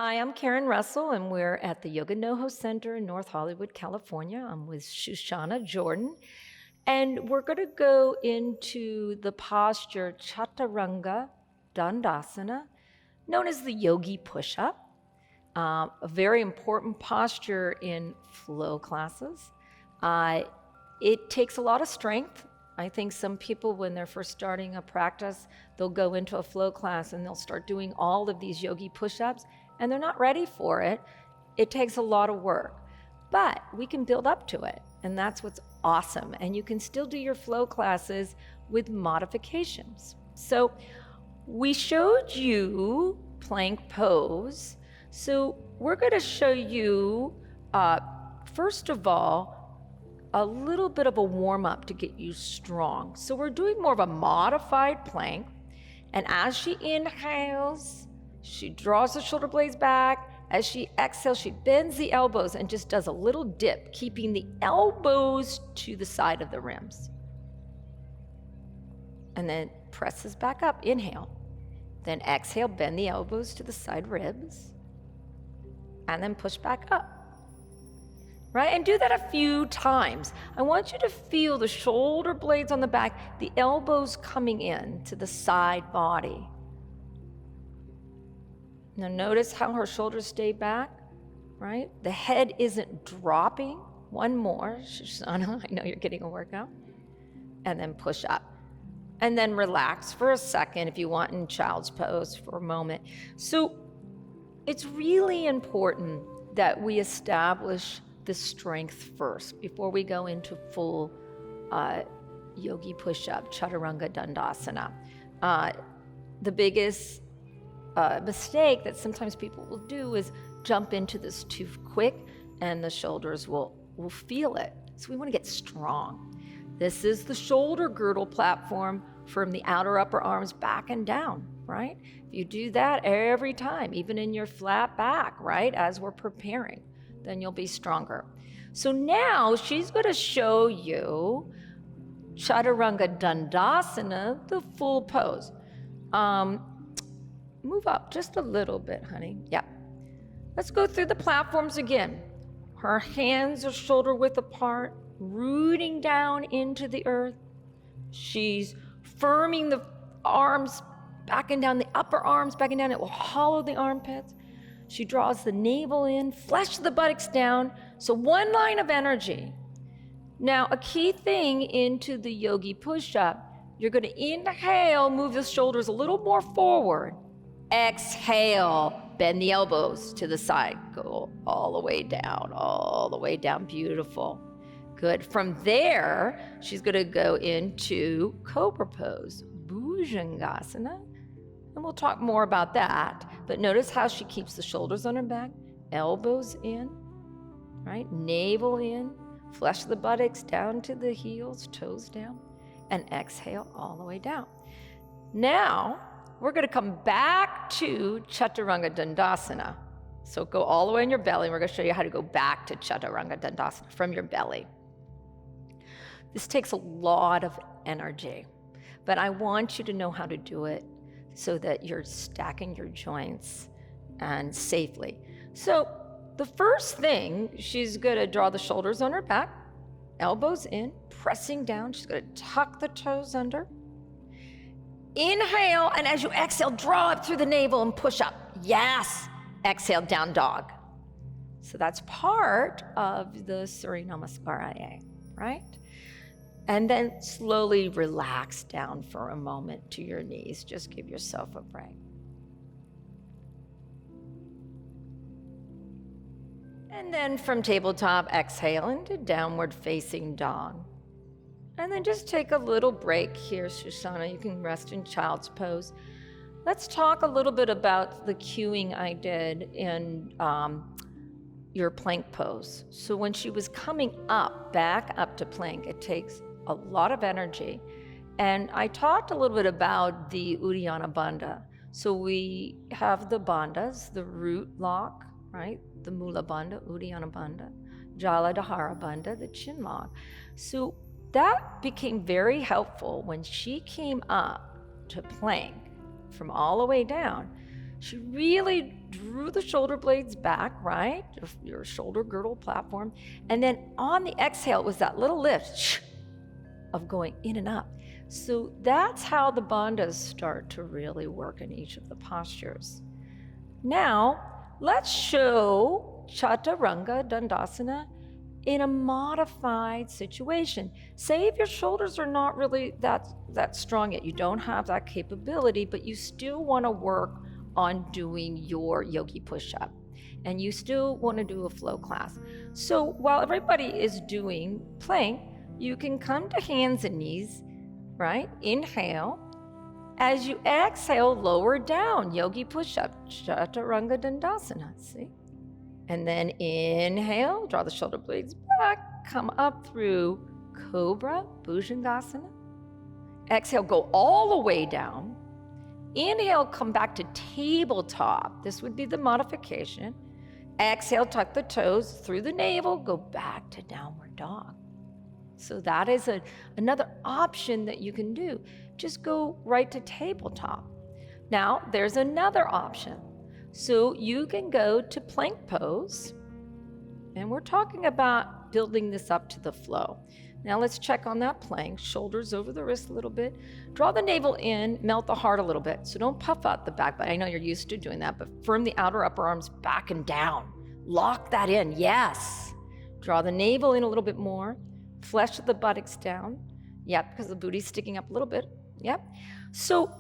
Hi, I'm Karen Russell, and we're at the Yoga NoHo Center in North Hollywood, California. I'm with Shoshana Jordan, and we're going to go into the posture Chaturanga Dandasana, known as the Yogi Pushup, a very important posture in flow classes. It takes a lot of strength. I think some people, when they're first starting a practice, they'll go into a flow class and they'll start doing all of these yogi push-ups, and they're not ready for it. It takes a lot of work, but we can build up to it, and that's what's awesome. And you can still do your flow classes with modifications. So we showed you plank pose. So we're going to show you, first of all, a little bit of a warm-up to get you strong. So we're doing more of a modified plank, and as she inhales, she draws the shoulder blades back. As she exhales, she bends the elbows and just does a little dip, keeping the elbows to the side of the rims. And then presses back up, inhale. Then exhale, bend the elbows to the side ribs, and then push back up. Right? And do that a few times. I want you to feel the shoulder blades on the back, the elbows coming in to the side body. Now notice how her shoulders stay back, right? The head isn't dropping. One more, Shoshana, I know you're getting a workout. And then push up. And then relax for a second if you want in child's pose for a moment. So it's really important that we establish the strength first before we go into full yogi push-up, chaturanga dandasana. The biggest mistake that sometimes people will do is jump into this too quick, and the shoulders will feel it. So we want to get strong. This is the shoulder girdle platform from the outer upper arms back and down, right? If you do that every time, even in your flat back, right, as we're preparing, then you'll be stronger. So now she's going to show you Chaturanga Dandasana, the full pose. Move up just a little bit, honey. Yeah. Let's go through the platforms again. Her hands are shoulder width apart, rooting down into the earth. She's firming the arms back and down, the upper arms back and down. It will hollow the armpits. She draws the navel in, flesh the buttocks down. So one line of energy. Now, a key thing into the yogi push-up, you're going to inhale, move the shoulders a little more forward. Exhale, bend the elbows to the side. Go all the way down, all the way down. Beautiful. Good. From there, she's going to go into cobra pose, Bhujangasana. And we'll talk more about that. But notice how she keeps the shoulders on her back, elbows in, right? Navel in, flesh the buttocks down to the heels, toes down, and exhale all the way down. Now, we're going to come back to Chaturanga Dandasana. So go all the way in your belly. We're going to show you how to go back to Chaturanga Dandasana from your belly. This takes a lot of energy, but I want you to know how to do it so that you're stacking your joints and safely. So the first thing, she's going to draw the shoulders on her back, elbows in, pressing down. She's going to tuck the toes under. Inhale, and as you exhale, draw up through the navel and push up. Yes. Exhale, down dog. So that's part of the Surya Namaskar IA, right? And then slowly relax down for a moment to your knees. Just give yourself a break. And then from tabletop, exhale into downward facing dog. And then just take a little break here, Shoshana. You can rest in child's pose. Let's talk a little bit about the cueing I did in your plank pose. So when she was coming up, back up to plank, it takes a lot of energy. And I talked a little bit about the Uddiyana Bandha. So we have the bandhas, the root lock, right? The Mula Bandha, Uddiyana Bandha, Jaladhara Bandha, the chin lock. So that became very helpful when she came up to plank from all the way down. She really drew the shoulder blades back, right? Your shoulder girdle platform. And then on the exhale, it was that little lift of going in and up. So that's how the bandhas start to really work in each of the postures. Now, let's show Chaturanga Dandasana in a modified situation. Say if your shoulders are not really that strong yet, you don't have that capability, but you still want to work on doing your Yogi Push-Up, and you still want to do a flow class. So while everybody is doing plank, you can come to hands and knees, right? Inhale. As you exhale, lower down, Yogi Push-Up, Chaturanga Dandasana, see? And then inhale, draw the shoulder blades back, come up through Cobra, Bhujangasana. Exhale, go all the way down. Inhale, come back to tabletop. This would be the modification. Exhale, tuck the toes through the navel, go back to downward dog. So that is another option that you can do. Just go right to tabletop. Now, there's another option. So you can go to plank pose, and we're talking about building this up to the flow. Now let's check on that plank. Shoulders over the wrist a little bit. Draw the navel in, melt the heart a little bit. So don't puff out the back, but I know you're used to doing that, but firm the outer upper arms back and down. Lock that in, yes. Draw the navel in a little bit more. Flesh the buttocks down. Yep, because the booty's sticking up a little bit. Yep. So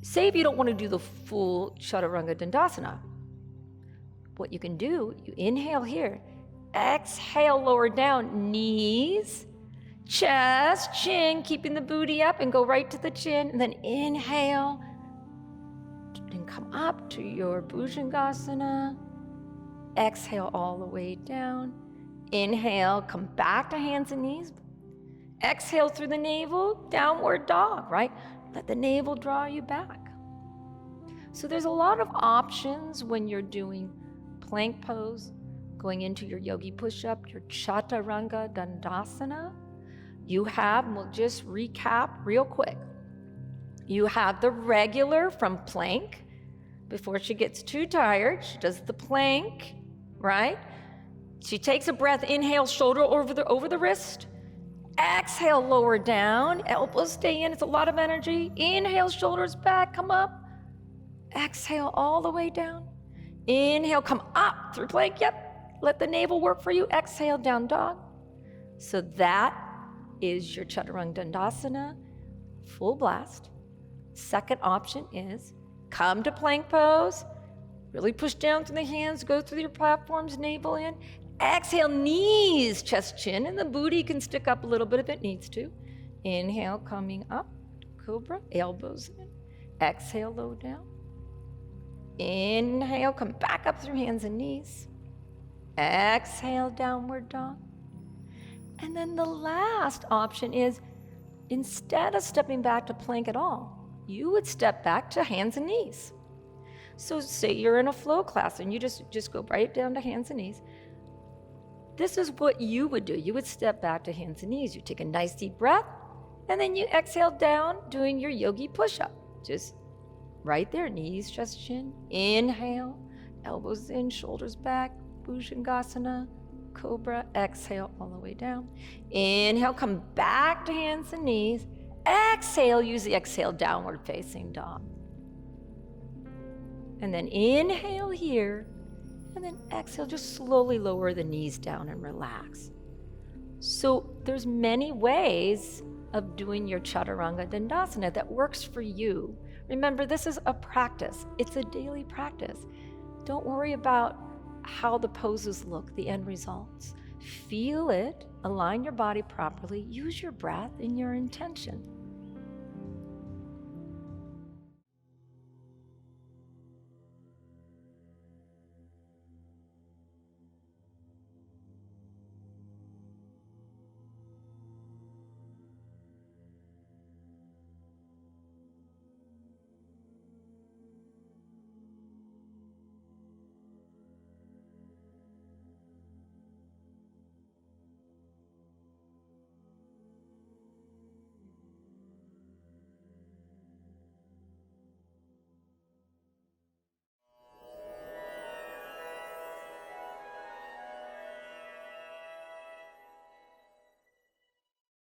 say if you don't want to do the full Chaturanga Dandasana, what you can do, you inhale here, exhale, lower down, knees, chest, chin, keeping the booty up, and go right to the chin, and then inhale, and come up to your Bhujangasana, exhale all the way down, inhale, come back to hands and knees, exhale through the navel, downward dog, right? Let the navel draw you back. So there's a lot of options when you're doing plank pose, going into your Yogi Push-Up, your Chaturanga Dandasana. You have, we'll just recap real quick. You have the regular from plank. Before she gets too tired, she does the plank, right? She takes a breath, inhale, shoulder over the wrist. Exhale, lower down, elbows stay in, it's a lot of energy. Inhale, shoulders back, come up. Exhale all the way down. Inhale, come up through plank, yep. Let the navel work for you. Exhale, down dog. So that is your Chaturanga Dandasana, full blast. Second option is come to plank pose. Really push down through the hands, go through your platforms, navel in. Exhale, knees, chest, chin, and the booty can stick up a little bit if it needs to. Inhale, coming up, cobra, elbows in. Exhale, low down. Inhale, come back up through hands and knees. Exhale, downward dog. And then the last option is, instead of stepping back to plank at all, you would step back to hands and knees. So say you're in a flow class and you just go right down to hands and knees. This is what you would do. You would step back to hands and knees. You take a nice deep breath, and then you exhale down, doing your Yogi Push-Up. Just right there, knees, chest, chin. Inhale, elbows in, shoulders back, Bhujangasana, Cobra. Exhale all the way down. Inhale, come back to hands and knees. Exhale, use the exhale, downward facing dog. And then inhale here, and then exhale, just slowly lower the knees down and relax. So there's many ways of doing your Chaturanga Dandasana that works for you. Remember, this is a practice. It's a daily practice. Don't worry about how the poses look, the end results. Feel it, align your body properly, use your breath and your intention.